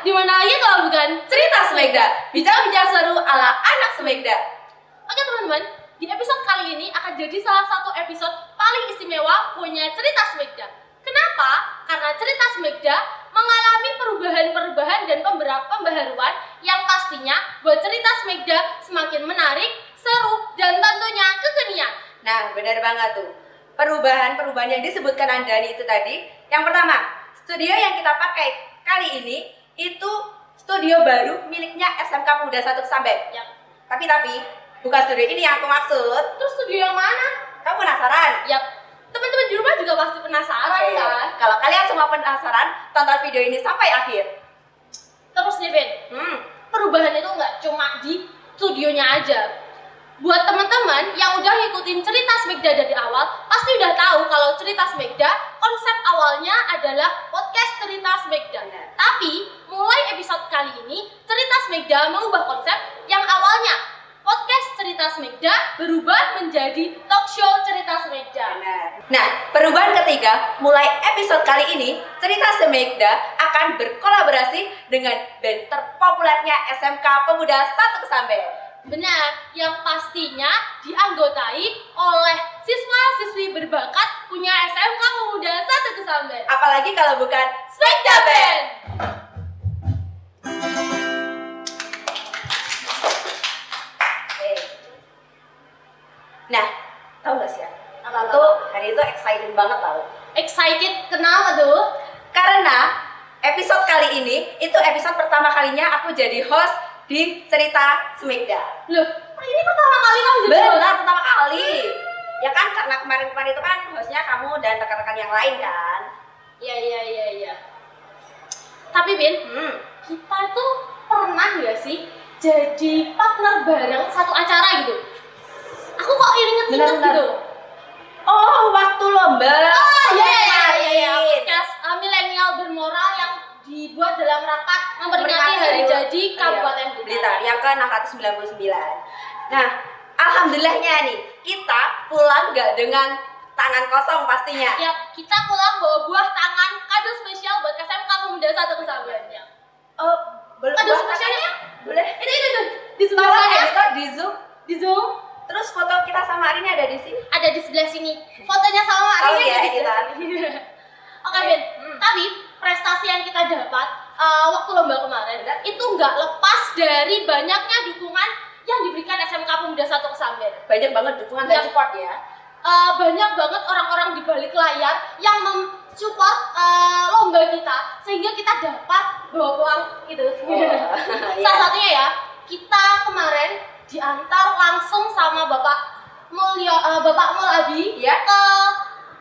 di mana lagi kalau bukan cerita Smegda, bincang-bincang seru ala anak Smegda. Oke teman-teman, di episode kali ini akan jadi salah satu episode paling istimewa punya cerita Smegda. Kenapa? Karena cerita Smegda mengalami perubahan-perubahan dan pembaharuan yang pastinya buat cerita Smegda semakin menarik, seru, dan tentunya kekinian. Nah, benar banget tuh. Perubahan-perubahan yang disebutkan Andani itu tadi. Yang pertama, studio yang kita pakai kali ini itu studio baru miliknya SMK Pemuda 1 Kesamben. Yap. Tapi bukan studio ini yang aku maksud. Terus studio yang mana? Kamu penasaran? Yap. Teman-teman di rumah juga pasti penasaran kan? Kalau kalian semua penasaran, tonton video ini sampai akhir. Terus nih Ben, perubahan itu nggak cuma di studionya aja. Buat teman-teman yang udah ngikutin cerita Smegda dari awal, pasti udah tahu kalau cerita Smegda konsep awalnya adalah podcast cerita Smegda. Tapi mulai episode kali ini, cerita Smegda mengubah konsep yang awalnya podcast cerita Smegda berubah menjadi talk show cerita Smegda. Nah, perubahan ketiga, mulai episode kali ini, cerita Smegda akan berkolaborasi dengan band terpopulernya SMK Pemuda 1 Kesamben. Benar, yang pastinya dianggotai oleh siswa-siswi berbakat punya SMK Pemuda 1 Kesamben. Apalagi kalau bukan Smegda Band. Nah, tahu gak sih ya? Apa-apa? Tuh, hari itu excited banget tau. Excited kenapa tuh? Karena episode kali ini, itu episode pertama kalinya aku jadi host di cerita Smegda. Loh, ini pertama kali kamu jadi host? Benar, pertama kali. Ya kan, karena kemarin-kemarin itu kan hostnya kamu dan rekan-rekan yang lain kan. Iya. Tapi Bin, kita tuh pernah gak sih jadi partner bareng satu acara gitu? Aku kok inget-inget gitu. Oh, waktu lomba. Oh iya. Podcast milenial bermoral yang dibuat dalam rangka memperingati hari jadi Kabupaten Blitar yang ke-699. Nah, alhamdulillahnya nih, kita pulang gak dengan tangan kosong pastinya. Ya, kita pulang bawa buah tangan kado spesial buat SMK Pemuda 1 Kesamben. Kado spesialnya? Boleh. Itu di sebelah Tolong sana. editor di Di Zoom. Terus foto kita sama Arini ada di sini. Ada di sebelah sini. Fotonya sama Arini ya, ada di sebelah editor. sini. Oke, Ben. Tapi prestasi yang kita dapat waktu lomba kemarin itu nggak lepas dari banyaknya dukungan yang diberikan SMK Pemuda 1 Kesamben. Banyak banget dukungan dan support ya. Banyak banget orang-orang di balik layar yang mensupport lomba kita sehingga kita dapat bawa pulang gitu. Salah satunya ya, kita kemarin diantar langsung sama Bapak Mul Abi ke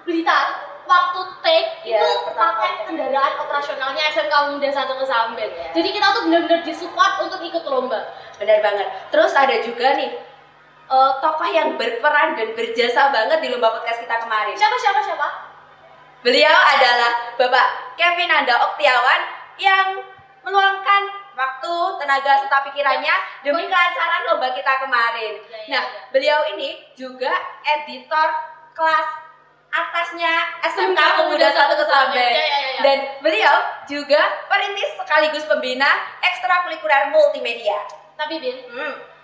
Blitar. Waktu take itu pakai kendaraan operasionalnya SMK Pemuda 1 Kesamben. Jadi kita tuh benar-benar disupport untuk ikut lomba. Benar banget. Terus ada juga nih tokoh yang berperan dan berjasa banget di lomba podcast kita kemarin. Siapa? Beliau adalah Bapak Kevin Anda Oktiawan yang meluangkan waktu, tenaga, serta pikirannya demi kelancaran lomba kita kemarin. Beliau ini juga editor kelas atasnya SMK Pemuda 1 Kesamben. Dan beliau juga perintis sekaligus pembina ekstrakurikuler multimedia. Tapi Bin,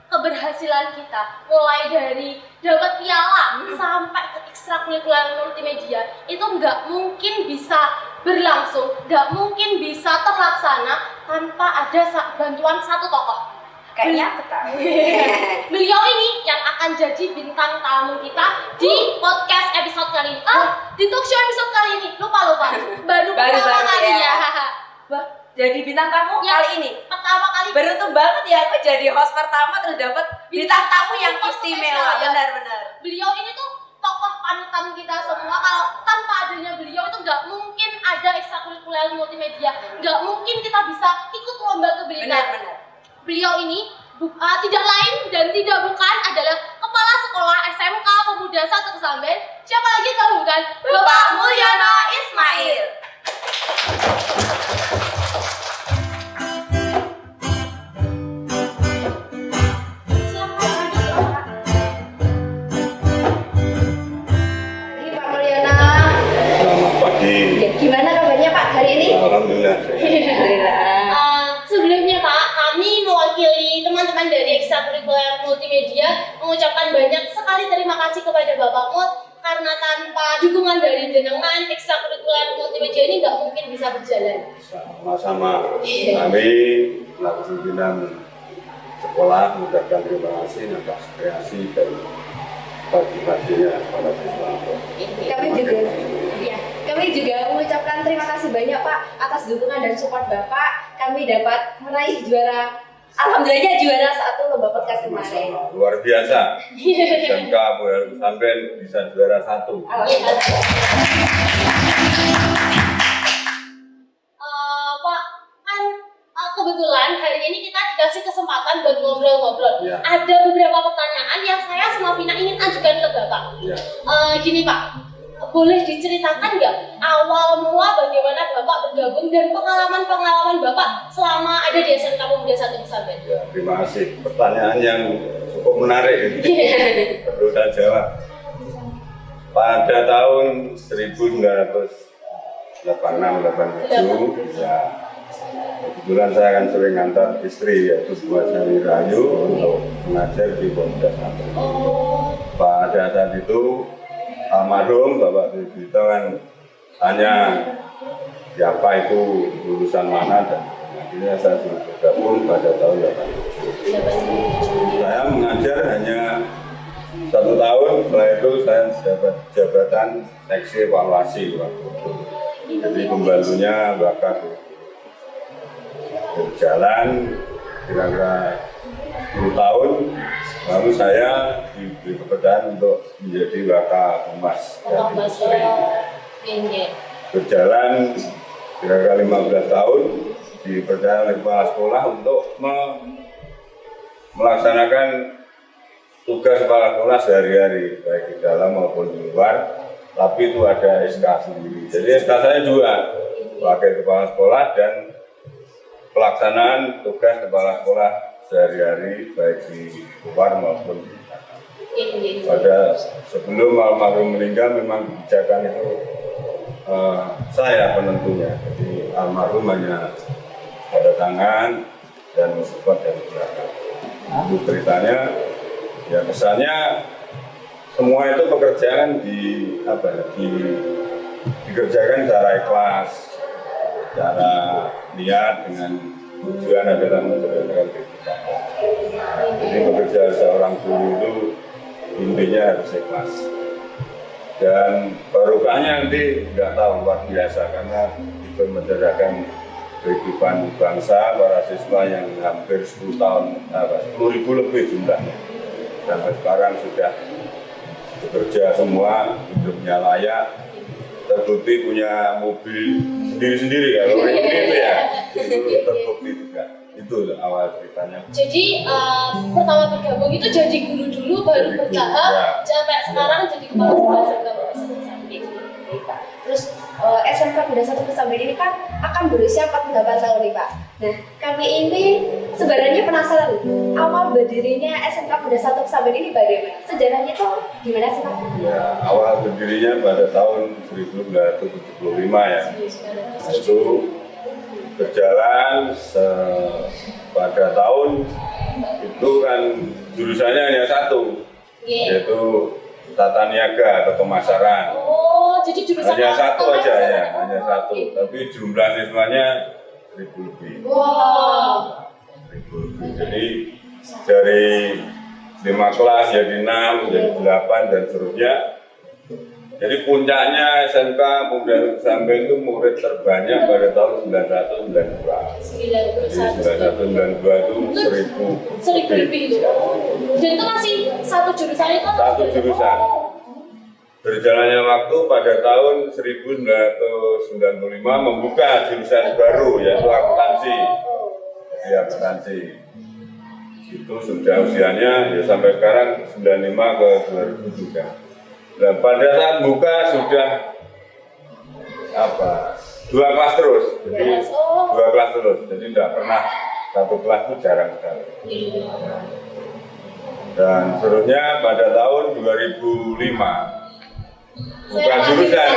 keberhasilan kita mulai dari dapat piala sampai ke ekstrakurikuler multimedia itu nggak mungkin bisa berlangsung, nggak mungkin bisa terlaksana tanpa ada bantuan satu tokoh. Kayaknya aku tahu. Beliau ini yang akan jadi bintang tamu kita di podcast episode kali ini. Di talk show episode kali ini. Lupa. Baru pertama kali ya. Wah, jadi bintang tamu kali ini. Pertama kali. Beruntung banget ya aku jadi host pertama terus dapat bintang tamu yang istimewa. Benar. Beliau ini tuh tokoh panutan kita semua. Kalau tanpa adanya beliau itu nggak mungkin ada ekstrakurikuler multimedia. Nggak mungkin kita bisa ikut lomba ke Blitar. Benar. Beliau ini tidak lain dan tidak bukan adalah Kepala Sekolah SMK Pemuda 1 Kesamben. Siapa lagi kalau bukan Bapak Mulyono Ismail. Ini Pak Mulyono. Selamat pagi. Gimana kabarnya Pak hari ini? Alhamdulillah. Alhamdulillah. teman-teman dari ekstrakurikuler multimedia mengucapkan banyak sekali terima kasih kepada Bapak Mut, karena tanpa dukungan dari jenengan ekstrakurikuler multimedia ini nggak mungkin bisa berjalan. Sama-sama. Kami selaku pimpinan sekolah mengucapkan terima kasih atas kreasi dan partisipasinya para siswa. Kami juga mengucapkan terima kasih banyak Pak atas dukungan dan support Bapak. Kami dapat meraih juara, alhamdulillahnya juara 1 lomba podcast kemarin. Luar biasa. SMK Pondok Samben bisa juara 1. Pak, kan kebetulan hari ini kita dikasih kesempatan buat ngobrol-ngobrol. Ya. Ada beberapa pertanyaan yang saya sama Vina ingin ajukan ke Bapak. Ya. Gini Pak, boleh diceritakan nggak awal mula bagaimana Bapak bergabung dan pengalaman-pengalaman Bapak selama ada di SMK Pemuda 1 Samben? Ya, terima kasih. Pertanyaan yang cukup menarik ini. Perlu saya jawab. Pada tahun 1986-87, ya, kebetulan saya akan sering ngantar istri yaitu Bu Sari Rahayu untuk mengajar di Pemuda Samben. Pada saat itu almarhum Bapak Tito kan tanya siapa itu lulusan mana, dan akhirnya saya sudah bergabung pada tahun 87. Saya mengajar hanya 1 tahun, setelah itu saya mendapat jabatan seksi evaluasi waktu itu. Jadi pembantunya bakal berjalan kira-kira 10 tahun, lalu saya diberi kepercayaan untuk menjadi wakil humas dan industri. Berjalan kira-kira 15 tahun, dipercaya oleh kepala sekolah untuk melaksanakan tugas kepala sekolah sehari-hari, baik di dalam maupun di luar, tapi itu ada SK sendiri. Jadi SK saya 2, wakil kepala sekolah dan pelaksanaan tugas kepala sekolah sehari-hari baik di luar maupun di dalam. Pada sebelum almarhum meninggal memang kebijakan itu saya penentunya. Jadi almarhum hanya ada tangan dan support dari belakang. Itu ceritanya, ya kesannya semua itu pekerjaan dikerjakan secara ikhlas, secara niat dengan tujuan adalah menceritakan kehidupan. Jadi bekerja seorang guru itu intinya harus ikhlas. Dan barokahnya nanti nggak tahu, luar biasa karena itu menceritakan kehidupan bangsa para siswa yang hampir 10 tahun, 10.000 lebih jumlahnya. Sampai sekarang sudah bekerja semua, hidupnya layak, terbukti punya mobil sendiri-sendiri ya, kalau itu ya, itu terbukti juga. Itu awal ceritanya. Jadi pertama bergabung itu jadi guru dulu, baru bertahap sampai sekarang jadi kepala sekolah SMK Pemuda 1 Samben. Terus SMK Pemuda 1 Samben ini kan akan berusia 48 tahun nih Pak. Nah, kami ini sebenarnya penasaran awal berdirinya SMK Pemuda 1 Samben ini bagaimana? Sejarahnya itu gimana sih Pak? Ya, awal berdirinya pada tahun 1975 ya. Itu berjalan pada tahun itu kan jurusannya hanya 1, yaitu tata niaga atau pemasaran. Oh, jadi jurusan hanya 1 aja ya, hanya 1. Tapi jumlah siswanya 1.000 lebih. Wow. 1.000 lebih. Jadi dari 5 kelas jadi 6, jadi 8 dan seterusnya. Jadi puncaknya SMK Pemuda Samben itu murid terbanyak pada tahun 1992. Jadi 1992 itu 1.000 lebih itu. Dan itu masih satu jurusan itu? Satu jurusan. Berjalannya waktu pada tahun 1995 membuka jurusan baru yaitu akuntansi. Jadi akuntansi itu sudah usianya ya sampai sekarang 95 ke 2003. Nah, pada saat buka sudah 2 kelas terus, jadi 2 kelas terus, jadi tidak pernah 1 kelas itu jarang sekali. Dan seterusnya pada tahun 2005 buka jurusan,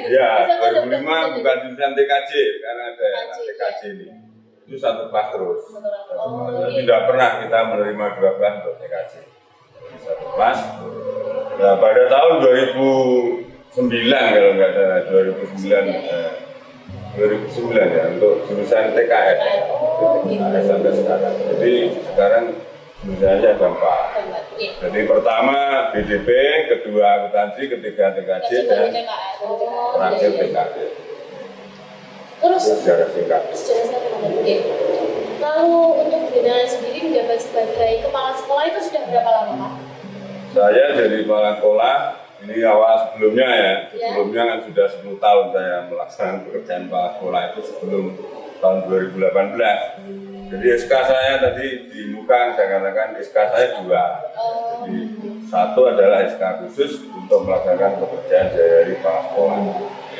ya 2005 buka jurusan TKJ karena ada TKJ ini. itu satu kelas terus. Oh, Tidak pernah kita menerima 2 kelas untuk TKJ. Satu kelas. Nah, pada tahun 2009 kalau nggak salah, 2009 ya untuk jurusan TKR. Ada sampai sekarang. Jadi sekarang jurusannya ada 4. Jadi pertama BDP, kedua akuntansi, ketiga TKJ dan terakhir TKJ. Terus Sejarah singkat. Oke. Lalu untuk Bina sendiri menjabat sebagai kepala sekolah itu sudah berapa lama, Pak? Saya jadi kepala sekolah ini awal sebelumnya ya. Ya. Sebelumnya kan sudah 10 tahun saya melaksanakan pekerjaan kepala sekolah itu sebelum tahun 2018. Jadi SK saya tadi di muka saya katakan SK saya 2. Jadi satu adalah SK khusus untuk melaksanakan pekerjaan sehari-hari kepala sekolah.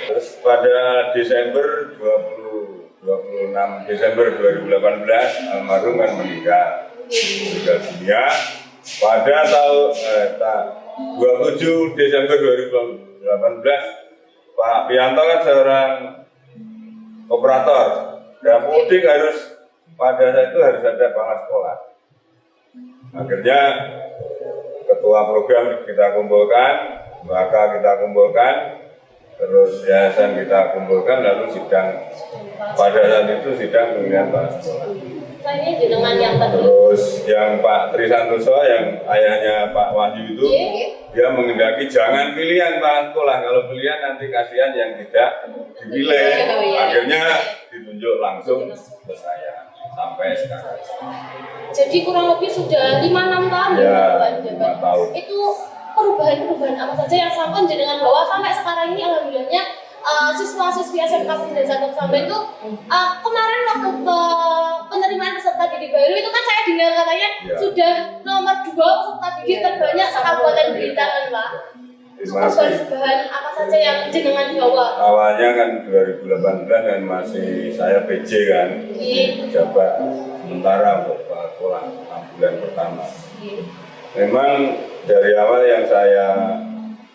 Terus pada Desember 26 Desember 2018 almarhum kan meninggal dunia. Pada tahun 27 Desember 2018 Pak Pianto kan seorang operator dan mudik harus pada saat itu harus ada kepala sekolah. Akhirnya ketua program kita kumpulkan, maka kita kumpulkan, terus yayasan kita kumpulkan, lalu sidang pada saat itu sidang pemilihan kepala sekolah. Saya jenengan yang tadi. Terus yang Pak Tri Santoso yang ayahnya Pak Wahyu itu dia mengendaki jangan pilihan Pak sekolah, kalau pilihan nanti kasihan yang tidak dipilih. Akhirnya ditunjuk langsung ke saya sampai sekarang. Jadi kurang lebih sudah 5-6 tahun Ya, Pak 5 tahun. Itu perubahan-perubahan apa saja yang sampai jenengan bawa sampai sekarang ini alhamdulillahnya siswa-siswi SMK Desa Sampai itu kemarin waktu ke penerimaan peserta didik baru itu kan saya dengar katanya sudah nomor 2 peserta didik terbanyak sekabupaten Blitar kan Pak. Perubahan apa saja yang jenengan bawa? Awalnya kan 2018 kan masih saya PJ kan, jabat sementara untuk kepala sekolah 6 bulan pertama. Memang dari awal yang saya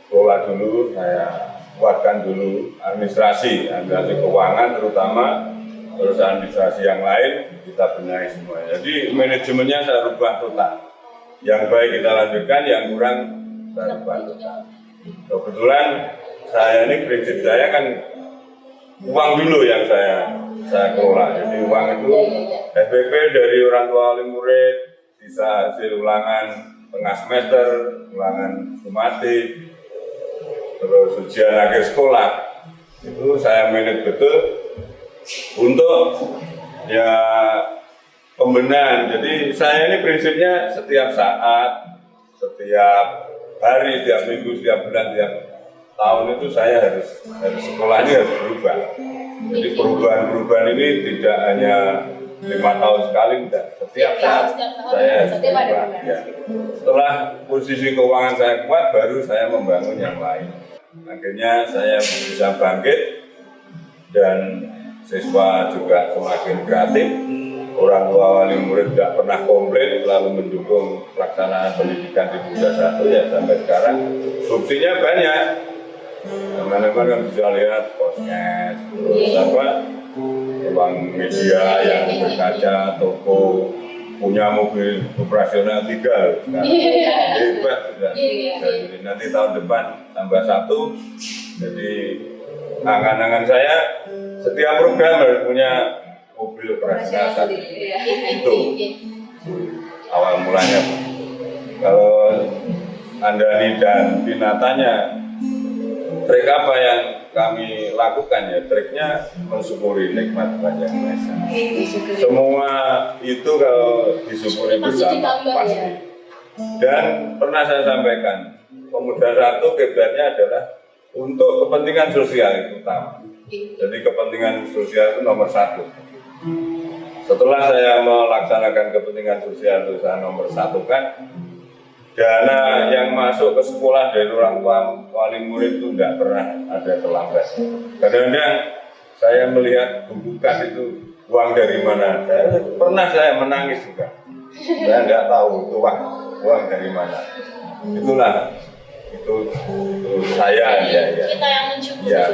kelola dulu, saya kuatkan dulu administrasi keuangan terutama, terus administrasi yang lain kita benahi semua. Jadi manajemennya saya rubah total. Yang baik kita lanjutkan, yang kurang saya rubah total. Kebetulan saya ini prinsip saya kan uang dulu yang saya kelola. Jadi uang itu SPP dari orang tua wali murid, sisa hasil ulangan tengah semester, ulangan sumatif, terus ujian akhir sekolah itu saya manage betul untuk ya pembenahan. Jadi saya ini prinsipnya setiap saat, setiap hari, setiap minggu, setiap bulan, setiap tahun itu saya harus sekolahnya harus berubah. Jadi perubahan ini tidak hanya 5 tahun sekali, tidak. Setiap saat saya harus berubah. Ya. Setelah posisi keuangan saya kuat, baru saya membangun yang lain. Akhirnya saya bisa bangkit dan siswa juga semakin kreatif. Orang tua wali murid tidak pernah komplain, selalu mendukung pelaksanaan pendidikan di Bunda 1 ya sampai sekarang. Buktinya banyak. Teman-teman kan bisa lihat podcast, terus ruang media yang berkaca, toko, punya mobil operasional 3 sekarang. Hebat sudah. Jadi nanti tahun depan tambah 1. Jadi angan-angan saya setiap program harus punya mobil operasional 1. Itu awal mulanya. Kalau Andani dan Vina tanya trik apa yang kami lakukan, ya triknya mensyukuri nikmat banyak Maha. Semua itu kalau disyukuri bersama pasti. Dan pernah saya sampaikan, Pemuda 1 kiblatnya adalah untuk kepentingan sosial itu utama. Jadi kepentingan sosial itu nomor 1. Setelah saya melaksanakan kepentingan sosial itu saya nomor 1 kan, dana yang masuk ke sekolah dari orang tua wali murid itu tidak pernah ada terlambat. Kadang-kadang saya melihat tumpukan itu uang dari mana. Saya menangis juga. Saya nggak tahu itu uang dari mana. Itulah itu saya ya. Kita yang mensyukuri. Ya.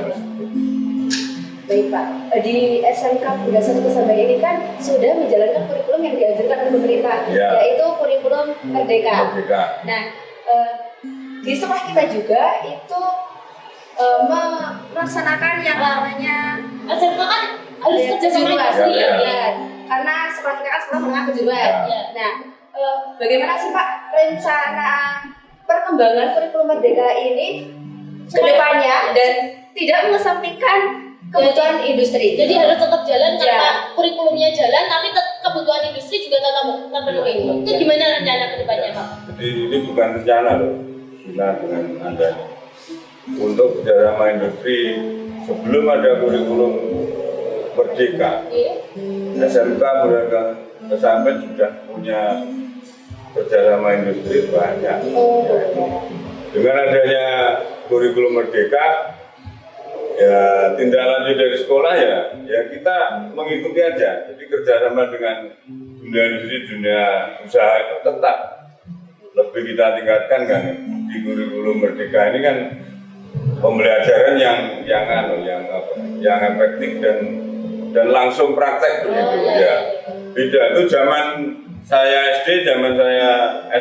Baik Pak, di SMK Bunda Satu Kesambayan ini kan sudah menjalankan kurikulum yang dianjurkan oleh pemerintah, Ya. yaitu kurikulum Merdeka. Merdeka. Nah, di sekolah kita juga itu melaksanakan yang namanya SMK kan harus kerja sama kejuruan. industri Ya, ya. Ya, karena sekolah kita kan sekolah menengah kejuruan. Ya. Nah, bagaimana sih Pak rencana perkembangan kurikulum Merdeka ini ke depannya dan tidak mengesampingkan kebutuhan industri? Jadi harus tetap jalan Ya. karena kurikulumnya jalan, tapi kebutuhan industri juga tetap terpenuhi. Itu gimana rencana ke depannya, Pak? Jadi ini bukan rencana loh, kita dengan Anda untuk kerjasama industri sebelum ada kurikulum Merdeka. Iya. SMK Bunda Kesambayan sudah punya kerjasama industri banyak. Oh. Dengan adanya kurikulum Merdeka, ya tindak lanjut dari sekolah ya kita mengikuti aja. Jadi kerjasama dengan dunia industri, dunia usaha itu tetap lebih kita tingkatkan kan. Di kurikulum Merdeka ini kan pembelajaran yang efektif dan langsung praktek begitu ya. Beda itu zaman saya SD, zaman saya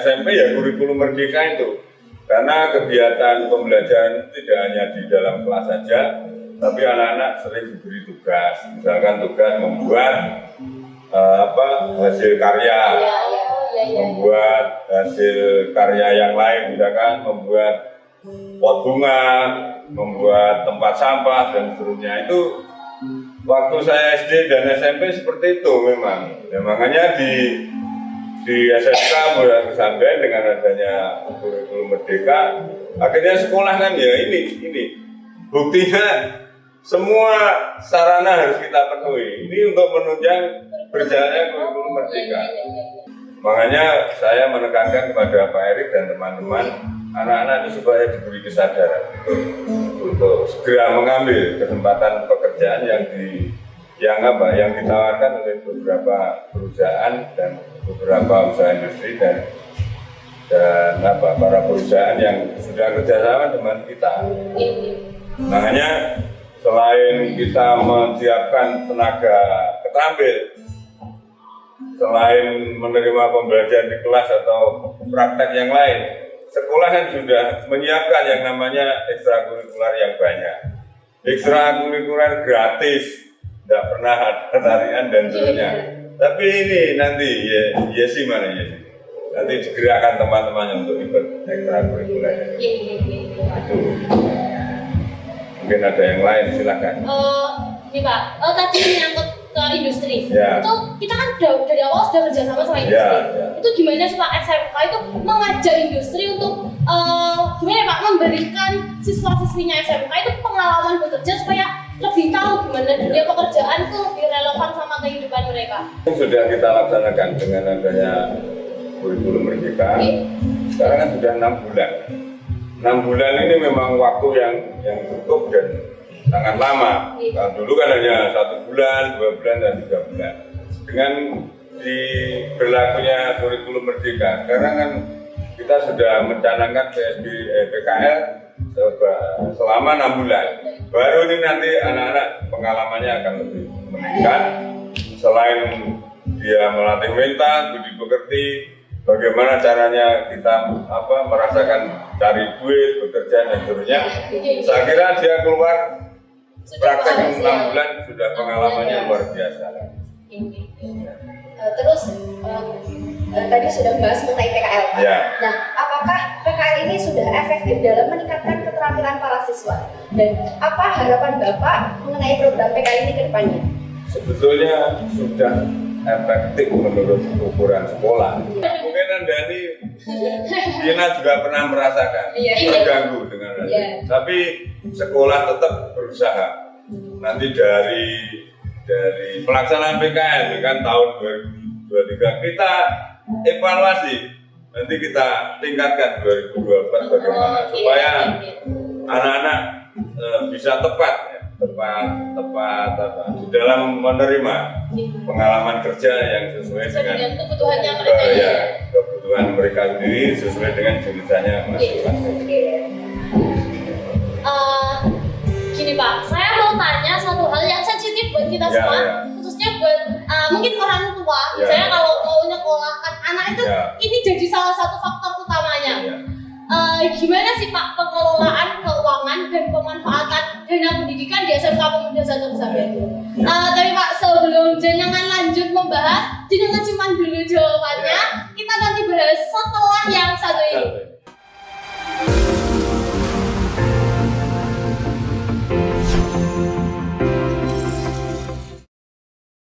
SMP ya kurikulum Merdeka itu. Karena kegiatan pembelajaran tidak hanya di dalam kelas saja, tapi anak-anak sering diberi tugas. Misalkan tugas membuat hasil karya, membuat hasil karya yang lain, misalkan membuat pot bunga, membuat tempat sampah dan seterusnya. Itu waktu saya SD dan SMP seperti itu memang. Ya, makanya di SMK Bunda Kesambayan dengan adanya kurikulum Merdeka, akhirnya sekolah kan ya ini buktinya semua sarana harus kita penuhi. Ini untuk menunjang berjalannya kurikulum Merdeka. Makanya saya menekankan kepada Pak Erik dan teman-teman anak-anak itu supaya diberi kesadaran untuk segera mengambil kesempatan pekerjaan yang ditawarkan oleh beberapa perusahaan dan beberapa usaha industri dan para perusahaan yang sudah kerjasama dengan kita. Makanya selain kita menyiapkan tenaga keterampil, selain menerima pembelajaran di kelas atau praktek yang lain, sekolah kan sudah menyiapkan yang namanya ekstrakurikuler yang banyak. Ekstrakurikuler gratis, tidak pernah ada tarian dan seterusnya. Tapi ini nanti Yesi mana Yesi? Nanti digerakkan teman-temannya untuk ikut ekstrakurikuler. Itu. Mungkin ada yang lain, silakan. Nih Pak, tadi menyangkut ke industri. Ya. Itu kita kan dari awal sudah kerjasama sama industri. Ya. Itu gimana sih Pak SMK itu mengajak industri untuk gimana Pak memberikan siswa-siswinya SMK itu pengalaman bekerja supaya lebih tahu gimana dunia pekerjaan tuh lebih relevan sama kehidupan mereka. Sudah kita laksanakan dengan adanya kurikulum Merdeka. Sekarang kan sudah 6 bulan. 6 bulan ini memang waktu yang cukup dan sangat lama. Nah, dulu kan hanya 1 bulan, 2 bulan, dan 3 bulan. Dengan berlakunya kurikulum Merdeka, sekarang kan kita sudah mencanangkan PKL selama 6 bulan. Baru ini nanti anak-anak pengalamannya akan lebih meningkat. Selain dia melatih mental, budi pekerti, bagaimana caranya kita merasakan cari duit, bekerja dan seterusnya. Saya kira dia keluar praktek 6 bulan sudah pengalamannya luar biasa. Terus tadi sudah bahas mengenai PKL Pak. Ya. Nah, apakah PKL ini sudah efektif dalam meningkatkan keterampilan para siswa? Dan apa harapan Bapak mengenai program PKL ini ke depannya? Sebetulnya sudah efektif menurut ukuran sekolah. Mungkin Andani, Dina juga pernah merasakan terganggu dengan hal itu. Tapi sekolah tetap berusaha. Nanti dari pelaksanaan PKL kan tahun 2023 kita evaluasi. Nanti kita tingkatkan 2024 bagaimana supaya anak-anak bisa tepat di dalam menerima pengalaman kerja yang sesuai dengan kebutuhannya mereka. Kebutuhan mereka sendiri sesuai dengan jurusannya masing-masing. Gini Pak, saya mau tanya satu hal yang sensitif buat kita semua, khususnya buat mungkin orang tua. Misalnya kalau mau nyekolahkan anak itu, ini jadi salah satu faktor utamanya. Gimana sih Pak pengelolaan keuangan dan pemanfaatan dana pendidikan di SMK Pemuda Satu Kesabet itu? Tapi Pak, sebelum jenengan lanjut membahas, jenengan simpan dulu jawabannya.